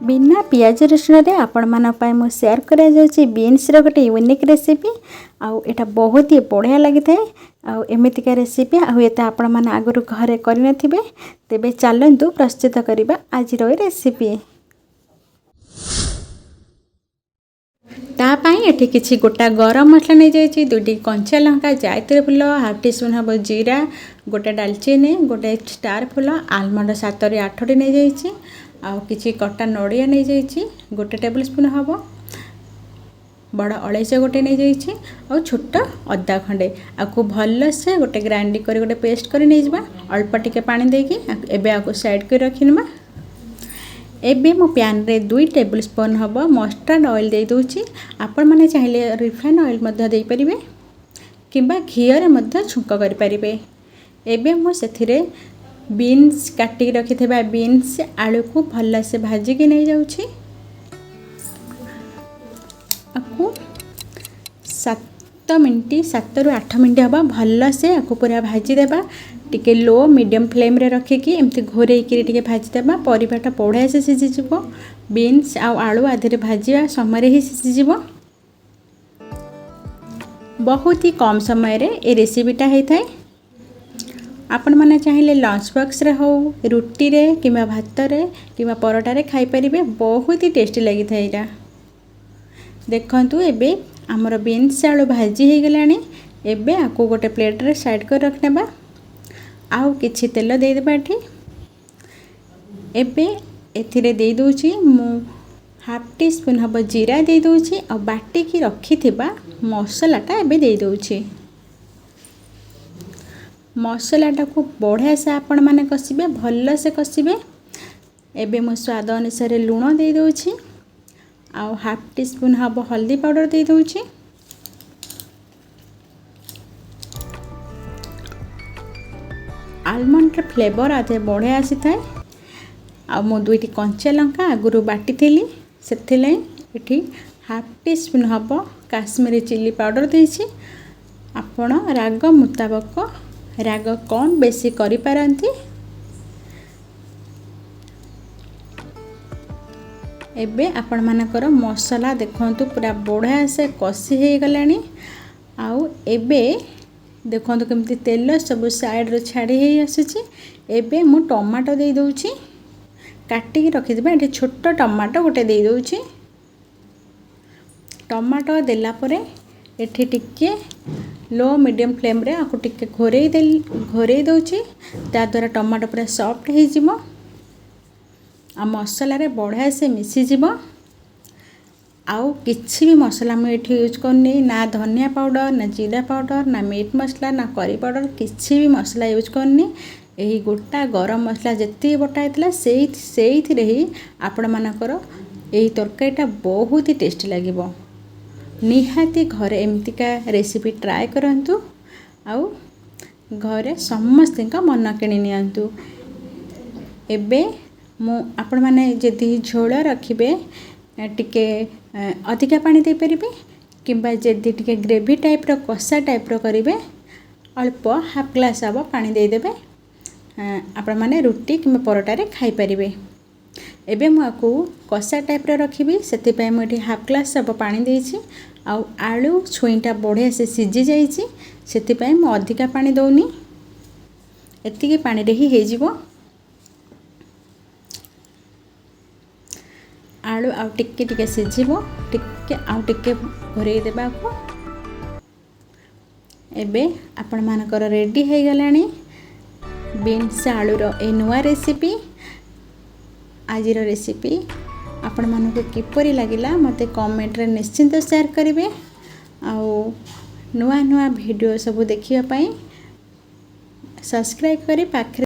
बिना पियाज रसुण आपण मैं सेयार करा बीन्स गोटे यूनिक रेसिपी आटा बहुत ही बढ़िया लगी था एमतीका रेसिपी आते आपण मैंने आगुरी घरे करें तेबे चलतु प्रस्तुत करवा आज रेसिपी तापाई एठी किछि गोटा गरम मसला नहीं जाइए दुटी कंचा लंका जायत्री फूल हाफ टी स्पून हम जीरा गोटे डालचीनी गोटे स्टार फूल आलमंड 7 ରୁ 8 नहीं जाइए आउ किछि कटा नड़िया नहीं जाइए गोटे टेबल स्पून हम बड़ अलैच गोटे नहीं जाइए और छोट अदा खंडे आपको भल से गोटे ग्राइंडिंग कर गोटे पेस्ट कर नहीं जावा अल्प टिके पानी देकी एबे आपको साइड कर रखिनमा। एबे मो पैन रे 2 टेबल स्पून हम मस्टर्ड ऑयल दे दूची आपण माने चाहिले रिफाइन ऑयल मध्य दे परिबे किंबा घी रे मध्य छुंक करि परिबे। एबे मो सेथिरे बीन्स काटी रखि थेबा बीन्स आलू को भल्ला से भाजी के नहीं जाउची आपको 7 मिनट 7 ରୁ 8 मिनट हबा भल्ला से आपको पूरा भाजी देबा टिके लो मीडियम फ्लेम रे रखिकी एमती घोरेइकी टिके भाजी देबा परिबाटा बढ़िया से सिझी जिवो बीन्स आ आलू आधे भाजिया समय ही सिझी जिवो बहुत ही कम समय रे ए रेसिपीटा होता है। आपण माने चाहिए लंच बॉक्स रे हो रुटी रे किंबा भात रे किंबा परोटा रे खाई परिबे बहुत ही टेस्टी लगी था एटा देखंतु एबे हमर बीन्स आलू भाजी हो गलानी एबे आको गोटे प्लेट रे साइड कर रखनेबा आउ किछि तेल दे देबा एठी एबे एथिरे दे दोची मु हाफ टी स्पून हब जीरा दे दोची आ बाटी की रखी थिबा मसालाटा एबे दे दोची मसालाटा को बढ़िया से आपण माने कसिबे भल्ला से कसिबे। एबे मो स्वाद अनुसार लूण दे दोची आ हाफ टी स्पून हब हल्दी पाउडर दे दोची आलमंड फ्लेवर आते बढ़िया आसी थाए आ मो दुईटी कंचा लंका आगुरु बाटी थी से एठी हाफ टी स्पून हब काश्मीरी चिली पाउडर देछि आपण राग मुताबक राग कम बेसी करि पारंती। एबे आपण मानकर मसाला देखंतु पूरा बढ़िया से कसी हे गलानी आउ एबे देखंतु केमती तेल सब साइड रो छाड़ी हे आसीची। एबे मु टमाटो दे दोची काटी रखि देबा एठी छोट टमाटो गोटे दे दोची टमाटो देला परे एठी टिके लो मीडियम फ्लेम रे आपको टिके घोरे दोची ता द्वारा टमाटो पूरा सॉफ्ट हो जिवो आ मसाला रे बढ़िया से मिसी जिवो आउ किछि भी मसला मैं एठी यूज करनी ना धनिया पाउडर ना जीरा पाउडर ना मीट मसला ना करी पाउडर किछि भी मसला यूज करनी एही गोटा गरम मसला जति बटा हैतला सेही ही आपण मानकर एही तरकारीटा बहुत ही टेस्टी लागिवो निहाती घरे एमतीका रेसिपी ट्राए करंतु आउ घरे समस्त का मन किणी नियंतु। एबे मु आपण माने जदि झोल रखिबे टिके अधिका पानी दे परिबे किंबा जदि टिके ग्रेवी टाइप रो कसा टाइप रो करिवे अल्प हाफ ग्लास आबो पानी दे देबे आपण माने रुटी किंबा परोटा रे खाई परिबे। एबे मु आकु कसा टाइप रो रखिबी सेति पय मु एठी हाफ ग्लास सब पानी देछि आउ आलू छुईटा बढ़िया से सिझी जाइछि सेति पय मु अधिका पानी दउनी एतिके पानी रे ही हे जिवो आलू आउ टिके टिके सिझिबो टिके आउ टिके घोरे देबा को। एबे आपण मानकर रेडी हे गलानी बीन्स आलू रो ए नुवा रेसिपी आज रेसिपी आपण मानक किपरि लागिला मते कमेंट रे निश्चिंत शेयर करिवे आउ नुआ नुआ वीडियो सब देखिया पई सब्सक्राइब करी पाखरे